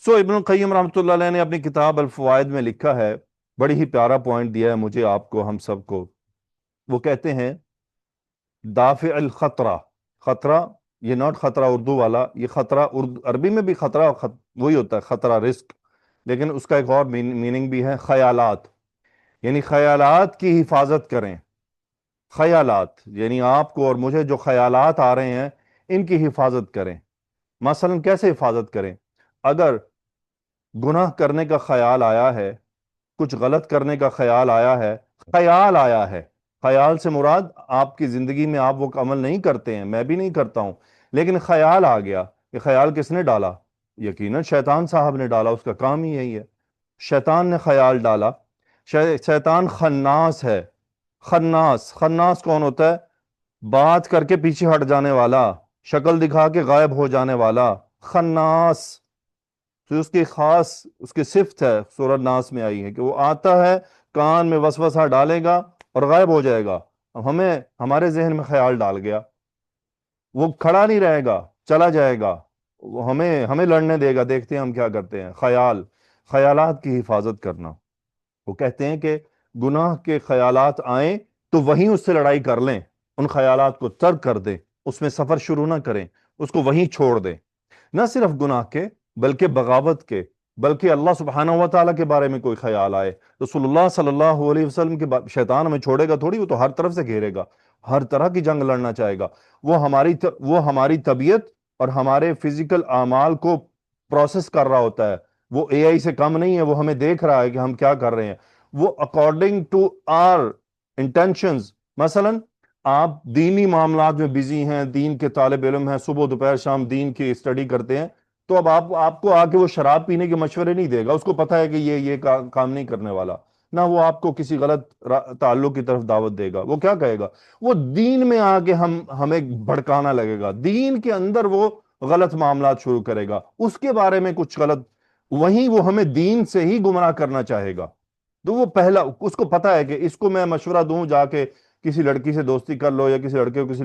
ابن القیم رحمۃ اللہ علیہ نے اپنی کتاب الفوائد میں لکھا ہے، بڑی ہی پیارا پوائنٹ دیا ہے مجھے، آپ کو، ہم سب کو۔ وہ کہتے ہیں دافع الخطرہ، خطرہ، یہ ناٹ خطرہ اردو والا، یہ خطرہ عربی میں بھی خطرہ وہی ہوتا ہے، خطرہ رزق، لیکن اس کا ایک اور میننگ بھی ہے، خیالات، یعنی خیالات کی حفاظت کریں۔ خیالات یعنی آپ کو اور مجھے جو خیالات آ رہے ہیں ان کی حفاظت کریں۔ مثلا کیسے حفاظت کریں؟ اگر گناہ کرنے کا خیال آیا ہے، کچھ غلط کرنے کا خیال آیا ہے، خیال آیا ہے، خیال سے مراد آپ کی زندگی میں آپ وہ عمل نہیں کرتے ہیں، میں بھی نہیں کرتا ہوں، لیکن خیال آ گیا، یہ خیال کس نے ڈالا؟ یقیناً شیطان صاحب نے ڈالا، اس کا کام ہی یہی ہے، شیطان نے خیال ڈالا۔ شیطان خناس ہے۔ خناس، خناس کون ہوتا ہے؟ بات کر کے پیچھے ہٹ جانے والا، شکل دکھا کے غائب ہو جانے والا، خناس۔ تو اس کی خاص، اس کی صفت ہے، سورۃ ناس میں آئی ہے کہ وہ آتا ہے، کان میں وسوسہ ڈالے گا اور غائب ہو جائے گا۔ اب ہمارے ذہن میں خیال ڈال گیا، وہ کھڑا نہیں رہے گا، چلا جائے گا، وہ ہمیں لڑنے دے گا، دیکھتے ہیں ہم کیا کرتے ہیں۔ خیالات کی حفاظت کرنا۔ وہ کہتے ہیں کہ گناہ کے خیالات آئیں تو وہیں اس سے لڑائی کر لیں، ان خیالات کو ترک کر دیں، اس میں سفر شروع نہ کریں، اس کو وہیں چھوڑ دیں۔ نہ صرف گناہ کے بلکہ بغاوت کے، بلکہ اللہ سبحانہ و تعالیٰ کے بارے میں کوئی خیال آئے، رسول اللہ صلی اللہ علیہ وسلم کے شیطان ہمیں چھوڑے گا تھوڑی، وہ تو ہر طرف سے گھیرے گا، ہر طرح کی جنگ لڑنا چاہے گا۔ وہ ہماری طبیعت اور ہمارے فزیکل اعمال کو پروسیس کر رہا ہوتا ہے، وہ اے آئی سے کم نہیں ہے، وہ ہمیں دیکھ رہا ہے کہ ہم کیا کر رہے ہیں، وہ اکارڈنگ ٹو آر انٹینشنز۔ مثلا آپ دینی معاملات میں بزی ہیں، دین کے طالب علم ہیں، صبح دوپہر شام دین کی اسٹڈی کرتے ہیں، تو اب آپ کو آ کے وہ شراب پینے کے مشورے نہیں دے گا، اس کو پتا ہے کہ یہ کام نہیں کرنے والا، نہ وہ آپ کو کسی غلط تعلق کی طرف دعوت دے گا۔ وہ کیا کہے گا؟ وہ دین میں آ کے ہمیں بھڑکانا لگے گا، دین کے اندر وہ غلط معاملات شروع کرے گا، اس کے بارے میں کچھ غلط، وہیں وہ ہمیں دین سے ہی گمراہ کرنا چاہے گا۔ تو وہ پہلا، اس کو پتا ہے کہ اس کو میں مشورہ دوں جا کے کسی لڑکی سے دوستی کر لو، یا کسی لڑکے کو کسی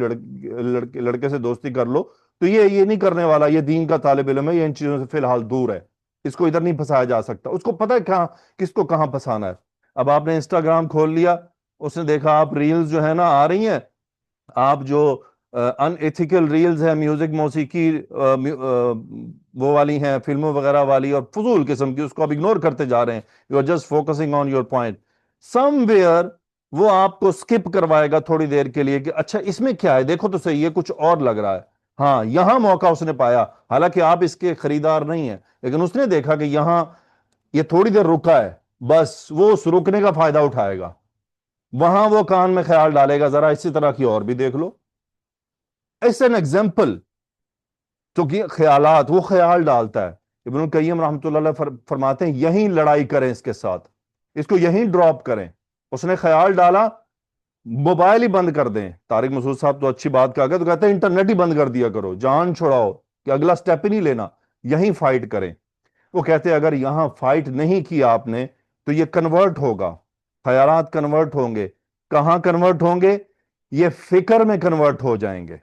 لڑکے سے دوستی کر لو، تو یہ نہیں کرنے والا، یہ دین کا طالب علم ہے، یہ ان چیزوں سے فی الحال دور ہے، اس کو ادھر نہیں پھنسایا جا سکتا۔ اس کو پتا ہے کس کو کہاں پھنسانا ہے۔ اب آپ نے انسٹاگرام کھول لیا، اس نے دیکھا آپ ریلز جو ہے نا آ رہی ہیں، آپ جو ان ایتھیکل ریلز ہیں، میوزک، موسیقی، وہ والی ہیں، فلموں وغیرہ والی اور فضول قسم کی، اس کو آپ اگنور کرتے جا رہے ہیں۔ You are just focusing on your point somewhere, وہ آپ کو سکپ کروائے گا تھوڑی دیر کے لیے کہ اچھا اس میں کیا ہے، دیکھو تو صحیح ہے، کچھ اور لگ رہا ہے۔ ہاں، یہاں موقع اس نے پایا، حالانکہ آپ اس کے خریدار نہیں ہیں، لیکن اس نے دیکھا کہ یہاں یہ تھوڑی دیر رکا ہے، بس وہ اس رکنے کا فائدہ اٹھائے گا، وہاں وہ کان میں خیال ڈالے گا، ذرا اسی طرح کی اور بھی دیکھ لو۔ اس این ایگزامپل، تو خیالات، وہ خیال ڈالتا ہے۔ ابن القیم رحمۃ اللہ علیہ فرماتے ہیں یہیں لڑائی کریں اس کے ساتھ، اس کو یہیں ڈراپ کریں۔ اس نے خیال ڈالا، موبائل ہی بند کر دیں۔ طارق مسعود صاحب تو اچھی بات کہا گیا، تو کہتے ہیں انٹرنیٹ ہی بند کر دیا کرو، جان چھڑاؤ کہ اگلا سٹیپ ہی نہیں لینا، یہیں فائٹ کریں۔ وہ کہتے ہیں اگر یہاں فائٹ نہیں کیا آپ نے تو یہ کنورٹ ہوگا، خیالات کنورٹ ہوں گے۔ کہاں کنورٹ ہوں گے؟ یہ فکر میں کنورٹ ہو جائیں گے۔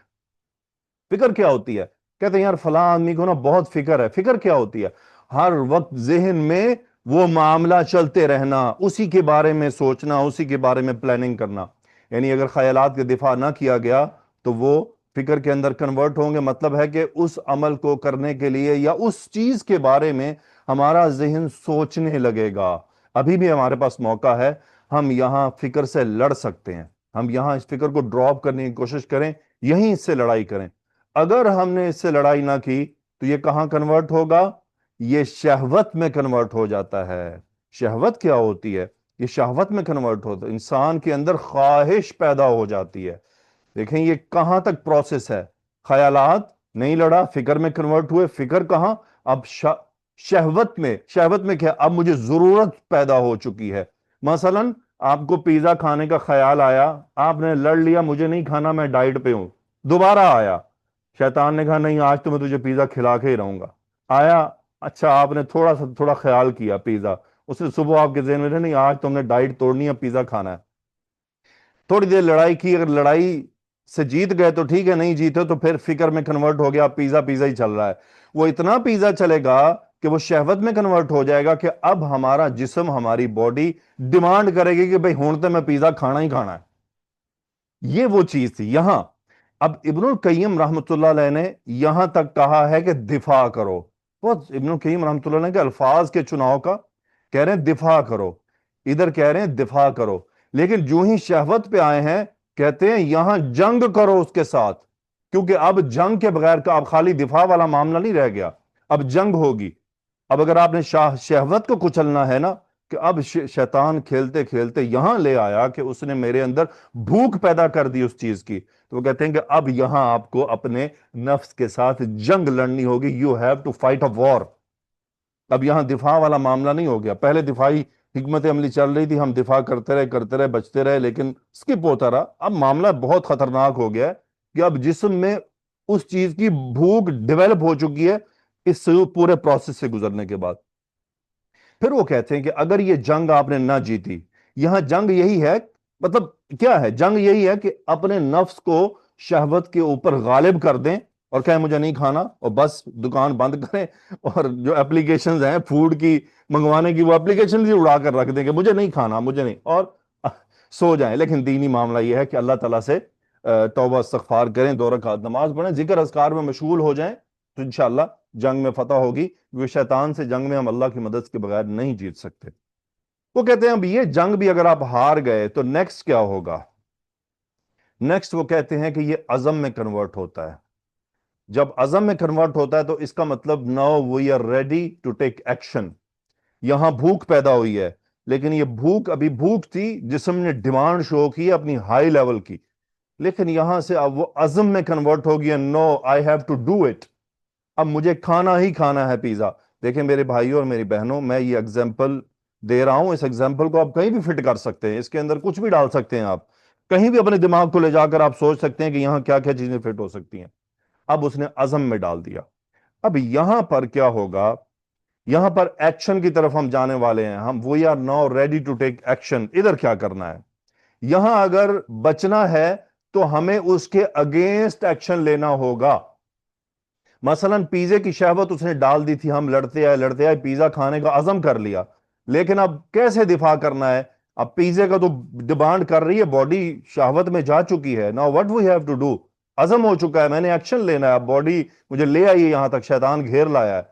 فکر کیا ہوتی ہے؟ کہتے ہیں یار فلاں آدمی کو نا بہت فکر ہے۔ فکر کیا ہوتی ہے؟ ہر وقت ذہن میں وہ معاملہ چلتے رہنا، اسی کے بارے میں سوچنا، اسی کے بارے میں پلاننگ کرنا۔ یعنی اگر خیالات کا دفاع نہ کیا گیا تو وہ فکر کے اندر کنورٹ ہوں گے، مطلب ہے کہ اس عمل کو کرنے کے لیے یا اس چیز کے بارے میں ہمارا ذہن سوچنے لگے گا۔ ابھی بھی ہمارے پاس موقع ہے، ہم یہاں فکر سے لڑ سکتے ہیں، ہم یہاں اس فکر کو ڈراپ کرنے کی کوشش کریں، یہیں اس سے لڑائی کریں۔ اگر ہم نے اس سے لڑائی نہ کی تو یہ کہاں کنورٹ ہوگا؟ یہ شہوت میں کنورٹ ہو جاتا ہے۔ شہوت کیا ہوتی ہے؟ یہ شہوت میں کنورٹ ہوتا ہے، انسان کے اندر خواہش پیدا ہو جاتی ہے۔ دیکھیں یہ کہاں تک پروسیس ہے، خیالات نہیں لڑا، فکر میں کنورٹ ہوئے، فکر کہاں؟ اب شہوت میں۔ شہوت میں کیا؟ اب مجھے ضرورت پیدا ہو چکی ہے۔ مثلا آپ کو پیزا کھانے کا خیال آیا، آپ نے لڑ لیا مجھے نہیں کھانا، میں ڈائٹ پہ ہوں، دوبارہ آیا، شیطان نے کہا نہیں آج تو میں تجھے پیزا کھلا کے ہی رہوں گا۔ آیا، اچھا آپ نے تھوڑا خیال کیا پیزا، اس نے صبح آپ کے ذہن میں نہیں آج تم نے ڈائٹ توڑنی ہے، پیزا کھانا ہے۔ تھوڑی دیر لڑائی کی، اگر لڑائی سے جیت گئے تو ٹھیک ہے، نہیں جیتے تو پھر فکر میں کنورٹ ہو گیا، پیزا ہی چل رہا ہے۔ وہ اتنا پیزا چلے گا کہ وہ شہوت میں کنورٹ ہو جائے گا کہ اب ہمارا جسم، ہماری باڈی ڈیمانڈ کرے گی کہ بھئی ہون تو میں پیزا کھانا ہی کھانا ہے. یہ وہ چیز تھی. یہاں اب ابن القیم رحمۃ اللہ علیہ نے یہاں تک کہا ہے کہ دفاع کرو. بہت ابن القیم رحمۃ اللہ علیہ کے الفاظ کے چناؤ کا کہہ رہے ہیں دفاع کرو، ادھر کہہ رہے ہیں دفاع کرو، لیکن جو ہی شہوت پہ آئے ہیں کہتے ہیں یہاں جنگ کرو اس کے ساتھ، کیونکہ اب جنگ کے بغیر کا اب خالی دفاع والا معاملہ نہیں رہ گیا، اب جنگ ہوگی. اب اگر آپ نے شہوت کو کچلنا ہے نا، کہ اب شیطان کھیلتے کھیلتے یہاں لے آیا کہ اس نے میرے اندر بھوک پیدا کر دی اس چیز کی، تو وہ کہتے ہیں کہ اب یہاں آپ کو اپنے نفس کے ساتھ جنگ لڑنی ہوگی. یو ہیو ٹو فائٹ اے وار. اب یہاں دفاع والا معاملہ نہیں ہو گیا. پہلے دفاعی حکمت عملی چل رہی تھی، ہم دفاع کرتے رہے بچتے رہے، لیکن سکپ ہوتا رہا. اب معاملہ بہت خطرناک ہو گیا ہے کہ اب جسم میں اس چیز کی بھوک ڈیولپ ہو چکی ہے اس پورے پروسیس سے گزرنے کے بعد. پھر وہ کہتے ہیں کہ اگر یہ جنگ آپ نے نہ جیتی، یہاں جنگ یہی ہے، مطلب کیا ہے جنگ؟ یہی ہے کہ اپنے نفس کو شہوت کے اوپر غالب کر دیں اور کہیں مجھے نہیں کھانا، اور بس دکان بند کریں، اور جو اپلیکیشنز ہیں فوڈ کی منگوانے کی، وہ اپلیکیشن بھی اڑا کر رکھ دیں کہ مجھے نہیں کھانا، مجھے نہیں، اور سو جائیں. لیکن دینی معاملہ یہ ہے کہ اللہ تعالیٰ سے توبہ استغفار کریں، 2 رکعت نماز پڑھیں، ذکر اذکار میں مشغول ہو جائیں، تو انشاءاللہ جنگ میں فتح ہوگی. وہ شیطان سے جنگ میں ہم اللہ کی مدد کے بغیر نہیں جیت سکتے. وہ کہتے ہیں اب یہ جنگ بھی اگر آپ ہار گئے تو نیکسٹ کیا ہوگا؟ نیکسٹ وہ کہتے ہیں کہ یہ عزم میں کنورٹ ہوتا ہے. جب عزم میں کنورٹ ہوتا ہے تو اس کا مطلب now we are ready to take action. یہاں بھوک پیدا ہوئی ہے، لیکن یہ بھوک ابھی بھوک تھی، جسم نے ڈیمانڈ شو کی اپنی ہائی لیول کی، لیکن یہاں سے اب وہ عزم میں کنورٹ ہو گیا. No I have to do it, اب مجھے کھانا ہی کھانا ہے پیزا. دیکھیں میرے بھائیوں اور میری بہنوں، میں یہ ایگزامپل دے رہا ہوں، اس ایگزامپل کو آپ کہیں بھی فٹ کر سکتے ہیں، اس کے اندر کچھ بھی ڈال سکتے ہیں، آپ کہیں بھی اپنے دماغ کو لے جا کر آپ سوچ سکتے ہیں کہ یہاں کیا کیا چیزیں فٹ ہو سکتی ہیں. اب اس نے عزم میں ڈال دیا. اب یہاں پر کیا ہوگا؟ یہاں پر ایکشن کی طرف ہم جانے والے ہیں. ہم we are now ready to take action. ادھر کیا کرنا ہے؟ یہاں اگر بچنا ہے تو ہمیں اس کے اگینسٹ ایکشن لینا ہوگا. مثلا پیزے کی شہوت اس نے ڈال دی تھی، ہم لڑتے آئے پیزا کھانے کا عزم کر لیا، لیکن اب کیسے دفاع کرنا ہے؟ اب پیزے کا تو ڈیمانڈ کر رہی ہے باڈی، شہوت میں جا چکی ہے. Now what we have to do، عزم ہو چکا ہے، میں نے ایکشن لینا ہے. اب باڈی مجھے لے آئی ہے یہاں تک، شیطان گھیر لایا ہے.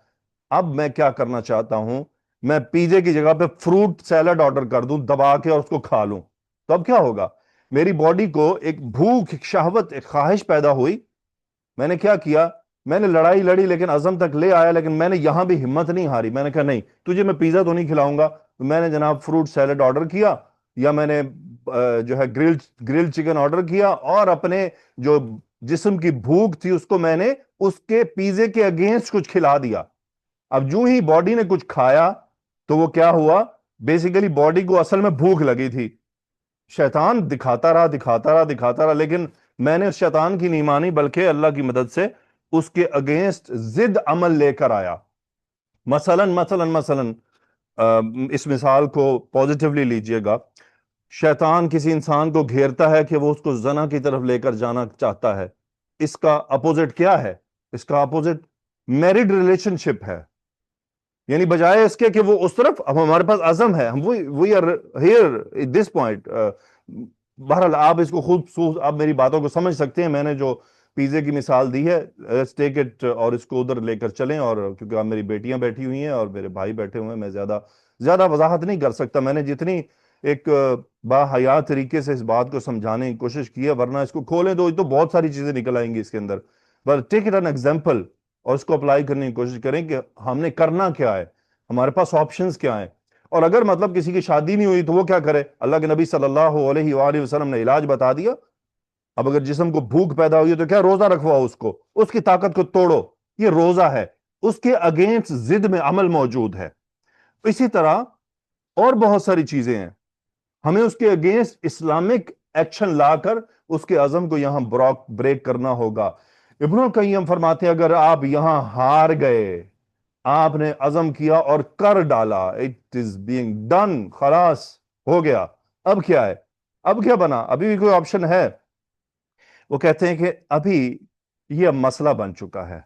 اب میں کیا کرنا چاہتا ہوں؟ میں پیزے کی جگہ پہ فروٹ سیلڈ آرڈر کر دوں دبا کے اور اس کو کھا لوں. تو اب کیا ہوگا؟ میری باڈی کو ایک بھوک، ایک شہوت، ایک خواہش پیدا ہوئی. میں نے کیا کیا؟ میں نے لڑائی لڑی لیکن عزم تک لے آیا، لیکن میں نے یہاں بھی ہمت نہیں ہاری. میں نے کہا نہیں، تجھے میں پیزا تو نہیں کھلاؤں گا. تو میں نے جناب فروٹ سیلڈ آرڈر کیا، یا میں نے جو ہے گرل چکن آرڈر کیا، اور اپنے جو جسم کی بھوک تھی اس کو میں نے اس کے پیزے کے اگینسٹ کچھ کھلا دیا. اب جو ہی باڈی نے کچھ کھایا تو وہ کیا ہوا؟ بیسیکلی باڈی کو اصل میں بھوک لگی تھی. شیطان دکھاتا رہا، لیکن میں نے اس شیطان کی نہیں مانی، بلکہ اللہ کی مدد سے اس کے اگینسٹ ضد عمل لے کر آیا. مثلا اس مثال کو پوزیٹیولی لیجئے گا. شیطان کسی انسان کو گھیرتا ہے کہ وہ اس کو زنا کی طرف لے کر جانا چاہتا ہے. اس کا اپوزٹ کیا ہے؟ اس کا اپوزٹ میرڈ ریلیشن شپ ہے. یعنی بجائے اس کے کہ وہ اس طرف، اب ہمارے پاس عزم ہے، ہم we are here at this point. بہرحال آپ اس کو خود آپ میری باتوں کو سمجھ سکتے ہیں. میں نے جو پیزے کی مثال دی ہے، لیٹس ٹیک اٹ اور اس کو ادھر لے کر چلیں. اور کیونکہ آپ میری بیٹیاں بیٹھی ہوئی ہیں اور میرے بھائی بیٹھے ہوئے ہیں، میں زیادہ وضاحت نہیں کر سکتا. میں نے جتنی ایک با حیا طریقے سے اس بات کو سمجھانے کی کوشش کی ہے، ورنہ اس کو کھولیں تو بہت ساری چیزیں نکل آئیں گی اس کے اندر. But take it an example اور اس کو اپلائی کرنے کی کوشش کریں کہ ہم نے کرنا کیا ہے، ہمارے پاس آپشنز کیا ہیں. اور اگر مطلب کسی کی شادی نہیں ہوئی تو وہ کیا کرے؟ اللہ کے نبی صلی اللہ علیہ وآلہ وسلم نے علاج بتا دیا. اب اگر جسم کو بھوک پیدا ہوئی ہے تو کیا؟ روزہ رکھواؤ، اس کی طاقت کو توڑو. یہ روزہ ہے، اس کے اگینسٹ ضد میں عمل موجود ہے. اسی طرح اور بہت ساری چیزیں ہیں، ہمیں اس کے اگینسٹ اسلامک ایکشن لا کر اس کے عزم کو یہاں بریک کرنا ہوگا. ابن القیم فرماتے ہیں اگر آپ یہاں ہار گئے، آپ نے عزم کیا اور کر ڈالا، اٹ از بینگ ڈن، خلاص ہو گیا. اب کیا ہے؟ اب کیا بنا؟ ابھی بھی کوئی آپشن ہے؟ وہ کہتے ہیں کہ ابھی یہ مسئلہ بن چکا ہے.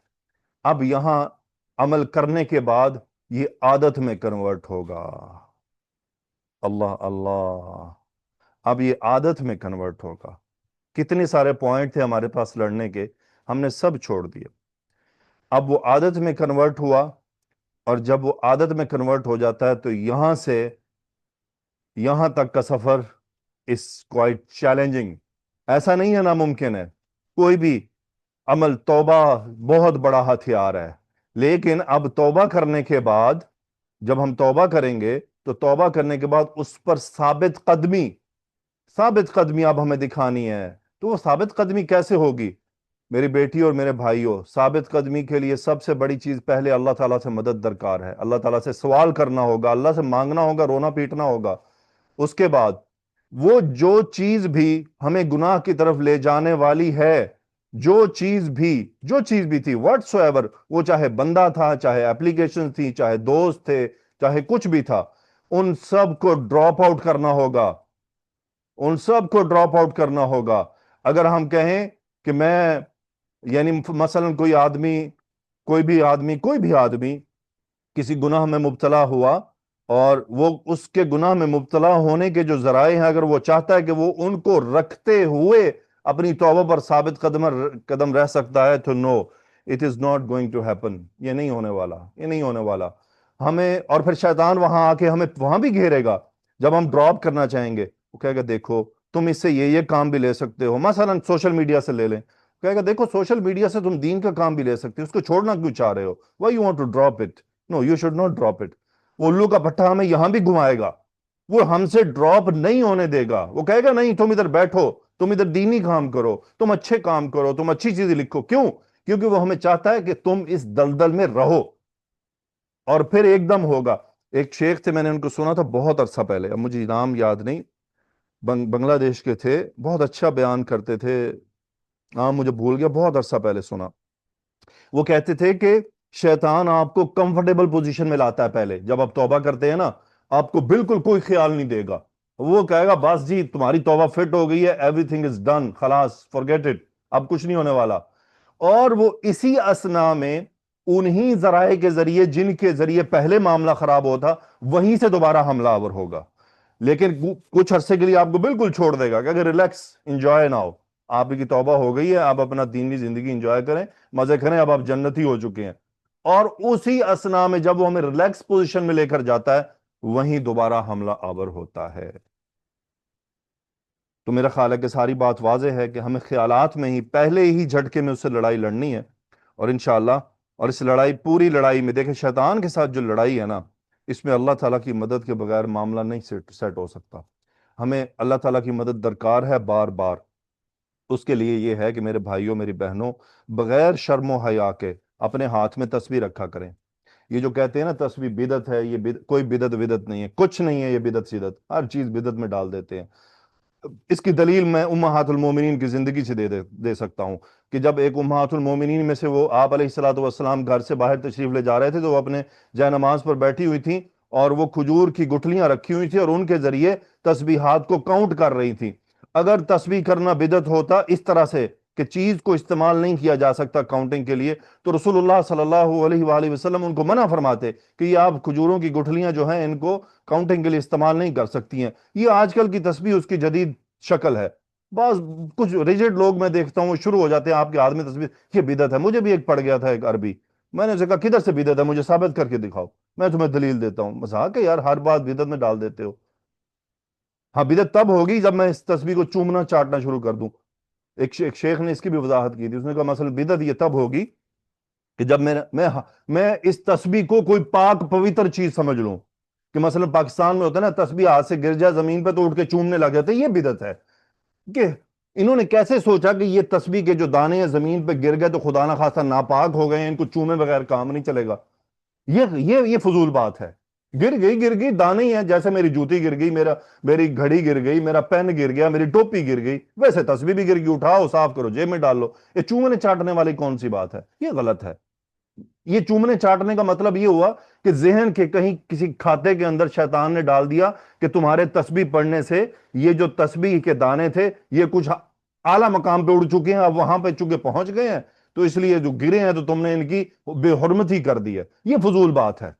اب یہاں عمل کرنے کے بعد یہ عادت میں کنورٹ ہوگا. اللہ اللہ. اب یہ عادت میں کنورٹ ہوگا. کتنے سارے پوائنٹ تھے ہمارے پاس لڑنے کے، ہم نے سب چھوڑ دیے. اب وہ عادت میں کنورٹ ہوا، اور جب وہ عادت میں کنورٹ ہو جاتا ہے تو یہاں سے یہاں تک کا سفر اس کوائٹ چیلنجنگ. ایسا نہیں ہے ناممکن ہے. کوئی بھی عمل، توبہ بہت بڑا ہتھیار ہے، لیکن اب توبہ کرنے کے بعد، جب ہم توبہ کریں گے تو توبہ کرنے کے بعد اس پر ثابت قدمی اب ہمیں دکھانی ہے. تو وہ ثابت قدمی کیسے ہوگی؟ میری بیٹی اور میرے بھائیوں، ثابت قدمی کے لیے سب سے بڑی چیز، پہلے اللہ تعالیٰ سے مدد درکار ہے. اللہ تعالیٰ سے سوال کرنا ہوگا، اللہ سے مانگنا ہوگا، رونا پیٹنا ہوگا. اس کے بعد وہ جو چیز بھی ہمیں گناہ کی طرف لے جانے والی ہے، جو چیز بھی تھی واٹس ایور، وہ چاہے بندہ تھا، چاہے اپلیکیشن تھی، چاہے دوست تھے، چاہے کچھ بھی تھا، ان سب کو ڈراپ آؤٹ کرنا ہوگا. کرنا ہوگا. اگر ہم کہیں کہ میں، یعنی مثلا کوئی بھی آدمی کسی گناہ میں مبتلا ہوا، اور وہ اس کے گناہ میں مبتلا ہونے کے جو ذرائع ہیں، اگر وہ چاہتا ہے کہ وہ ان کو رکھتے ہوئے اپنی توبہ پر ثابت قدم رہ سکتا ہے، تو no, it is not going to happen. یہ نہیں ہونے والا. ہمیں، اور پھر شیطان وہاں آ کے ہمیں وہاں بھی گھیرے گا. جب ہم ڈراپ کرنا چاہیں گے، وہ کہے گا دیکھو تم اس سے یہ کام بھی لے سکتے ہو. مثلا سوشل میڈیا سے لے لیں، کہے گا دیکھو سوشل میڈیا سے تم دین کا کام بھی لے سکتے ہو، اس کو چھوڑنا کیوں چاہ رہے ہو؟ Why you want to drop it? No, you should not drop it. وہ الو کا پٹھا ہمیں یہاں بھی گھمائے گا، وہ ہم سے ڈراپ نہیں ہونے دے گا. وہ کہے گا نہیں، تم ادھر بیٹھو، تم ادھر دینی کام کرو، تم اچھے کام کرو، تم اچھی چیزیں لکھو. کیوں؟ کیونکہ وہ ہمیں چاہتا ہے کہ تم اس دلدل میں رہو. اور پھر ایک دم ہوگا. ایک شیخ تھے، میں نے ان کو سنا تھا بہت عرصہ پہلے، اب مجھے نام یاد نہیں، بنگلہ دیش کے تھے، بہت اچھا بیان کرتے تھے، مجھے بھول گیا، بہت عرصہ پہلے سنا. وہ کہتے تھے کہ شیطان آپ کو کمفرٹیبل پوزیشن میں لاتا ہے. پہلے جب آپ توبہ کرتے ہیں نا، آپ کو بالکل کوئی خیال نہیں دے گا. وہ کہے گا بس جی تمہاری توبہ فٹ ہو گئی ہے، ایوری تھنگ از ڈن، خلاص فورگیٹ اٹ، اب کچھ نہیں ہونے والا. اور وہ اسی اسنا میں انہی ذرائع کے ذریعے، جن کے ذریعے پہلے معاملہ خراب ہوتا، وہیں سے دوبارہ حملہ آور ہوگا. لیکن کچھ عرصے کے لیے آپ کو بالکل چھوڑ دے گا کہ اگر ریلیکس، انجوائے ناؤ، آپ کی توبہ ہو گئی ہے، آپ اپنا دینی زندگی انجوائے کریں، مزے کریں، اب آپ جنتی ہو چکے ہیں. اور اسی اسنا میں جب وہ ہمیں ریلیکس پوزیشن میں لے کر جاتا ہے، وہیں دوبارہ حملہ آور ہوتا ہے. تو میرا خیال ہے کہ ساری بات واضح ہے کہ ہمیں خیالات میں ہی، پہلے ہی جھٹکے میں اس سے لڑائی لڑنی ہے. اور انشاءاللہ، اور اس پوری لڑائی میں دیکھیں، شیطان کے ساتھ جو لڑائی ہے نا، اس میں اللہ تعالیٰ کی مدد کے بغیر معاملہ نہیں سیٹ ہو سکتا. ہمیں اللہ تعالیٰ کی مدد درکار ہے بار بار. اس کے لیے یہ ہے کہ میرے بھائیوں، میری بہنوں، بغیر شرم و حیا کے اپنے ہاتھ میں تسبیح رکھا کریں. یہ جو کہتے ہیں نا تسبیح بدعت ہے، یہ کوئی بدعت نہیں ہے، کچھ نہیں ہے یہ بدعت سیدت، ہر چیز بدعت میں ڈال دیتے ہیں. اس کی دلیل میں امہات المومنین کی زندگی سے دے سکتا ہوں کہ جب ایک امہات المومنین میں سے، وہ آپ علیہ السلام گھر سے باہر تشریف لے جا رہے تھے، تو وہ اپنے جائے نماز پر بیٹھی ہوئی تھیں، اور وہ کھجور کی گٹھلیاں رکھی ہوئی تھی، اور ان کے ذریعے تسبیحات کو کاؤنٹ کر رہی تھی. اگر تسبیح کرنا بدعت ہوتا اس طرح سے کہ چیز کو استعمال نہیں کیا جا سکتا کاؤنٹنگ کے لیے، تو رسول اللہ صلی اللہ علیہ وآلہ وسلم ان کو منع فرماتے کہ یہ آپ کھجوروں کی گٹھلیاں جو ہیں، ان کو کاؤنٹنگ کے لیے استعمال نہیں کر سکتی ہیں. یہ آج کل کی تسبیح اس کی جدید شکل ہے. بعض کچھ ریجڈ لوگ میں دیکھتا ہوں، شروع ہو جاتے ہیں آپ کے ہاتھ میں تسبیح، یہ بدعت ہے. مجھے بھی ایک پڑ گیا تھا ایک عربی، میں نے اسے کہا کدھر سے بدعت ہے، مجھے ثابت کر کے دکھاؤ، میں تمہیں دلیل دیتا ہوں. مذاق ہے یار، ہر بات بدعت میں ڈال دیتے ہو. ہاں، بدعت تب ہوگی جب میں اس تسبیح کو چومنا چاٹنا شروع کر دوں. ایک شیخ نے اس کی بھی وضاحت کی تھی، اس نے کہا مثلا بدعت یہ تب ہوگی کہ جب میں اس تسبیح کو کوئی پاک پوتر چیز سمجھ لوں. کہ مثلا پاکستان میں ہوتا ہے نا، تسبیح ہاتھ سے گر جائے زمین پہ تو اٹھ کے چومنے لگ جاتے، یہ بدعت ہے. کہ انہوں نے کیسے سوچا کہ یہ تسبیح کے جو دانے ہیں زمین پہ گر گئے تو خدا نہ خواستہ ناپاک ہو گئے ہیں، ان کو چومے بغیر کام نہیں چلے گا. یہ فضول بات ہے. گر گئی دانے ہی ہیں. جیسے میری جوتی گر گئی، میری گھڑی گر گئی، میرا پین گر گیا، میری ٹوپی گر گئی، ویسے تسبیح بھی گر گئی، اٹھاؤ، صاف کرو، جیب میں ڈال لو. یہ چومنے چاٹنے والی کون سی بات ہے؟ یہ غلط ہے. یہ چومنے چاٹنے کا مطلب یہ ہوا کہ ذہن کے کہیں کسی کھاتے کے اندر شیطان نے ڈال دیا کہ تمہارے تسبیح پڑھنے سے یہ جو تسبیح کے دانے تھے، یہ کچھ اعلیٰ مقام پہ اڑ چکے ہیں، اب وہاں پہ چونکہ پہنچ گئے ہیں، تو اس لیے جو گرے ہیں تو تم نے ان کی بے حرمتی کر دی ہے. یہ فضول بات ہے.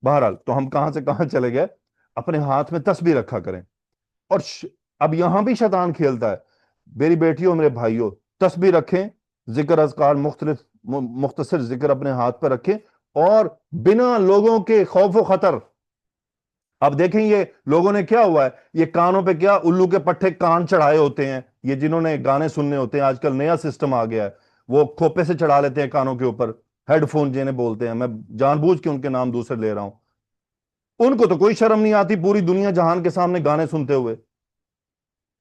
بہرحال تو ہم کہاں سے کہاں چلے گئے؟ اپنے ہاتھ میں تسبیح رکھا کریں. اور اب یہاں بھی شیطان کھیلتا ہے. میری بیٹیوں میرے بھائیوں، تسبیح رکھیں، ذکر اذکار مختصر ذکر اپنے ہاتھ پر رکھیں، اور بنا لوگوں کے خوف و خطر. اب دیکھیں یہ لوگوں نے کیا ہوا ہے، یہ کانوں پہ کیا الو کے پٹھے کان چڑھائے ہوتے ہیں. یہ جنہوں نے گانے سننے ہوتے ہیں، آج کل نیا سسٹم آ گیا ہے، وہ کھوپے سے چڑھا لیتے ہیں کانوں کے اوپر. ہیڈ فون جنہیں بولتے ہیں، میں جان بوجھ کے ان کے نام دوسرے لے رہا ہوں. ان کو تو کوئی شرم نہیں آتی پوری دنیا جہان کے سامنے گانے سنتے ہوئے.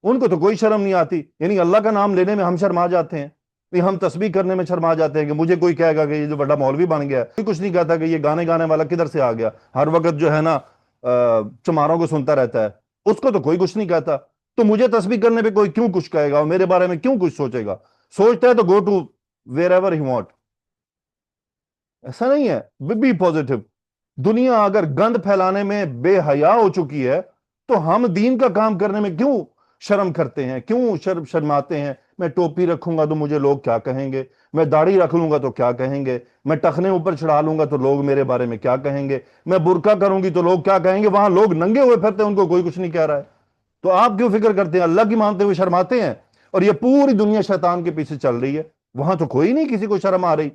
ان کو تو کوئی شرم نہیں آتی. یعنی اللہ کا نام لینے میں ہم شرما جاتے ہیں، ہم تسبیح کرنے میں شرما جاتے ہیں کہ مجھے کوئی کہے گا کہ یہ جو بڑا مولوی بن گیا ہے. کوئی کچھ نہیں کہتا کہ یہ گانے گانے والا کدھر سے آ گیا، ہر وقت جو ہے نا چماروں کو سنتا رہتا ہے. اس کو تو کوئی کچھ نہیں کہتا. تو مجھے تسبیح کرنے پہ کوئی کیوں کچھ کہے گا، اور میرے بارے میں کیوں کچھ سوچے گا؟ سوچتا ہے تو go to wherever he want. ایسا نہیں ہے. Be positive. دنیا اگر گند پھیلانے میں بے حیا ہو چکی ہے تو ہم دین کا کام کرنے میں کیوں شرم کرتے ہیں، کیوں شرماتے ہیں؟ میں ٹوپی رکھوں گا تو مجھے لوگ کیا کہیں گے، میں داڑھی رکھ لوں گا تو کیا کہیں گے، میں ٹخنے اوپر چڑھا لوں گا تو لوگ میرے بارے میں کیا کہیں گے، میں برقع کروں گی تو لوگ کیا کہیں گے. وہاں لوگ ننگے ہوئے پھرتے ہیں، ان کو کوئی کچھ نہیں کہہ رہا ہے. تو آپ کیوں فکر کرتے ہیں؟ اللہ کی مانتے ہوئے شرماتے ہیں. اور یہ پوری دنیا شیطان کے پیچھے چل رہی ہے، وہاں تو کوئی نہیں کسی کو شرم آ رہی.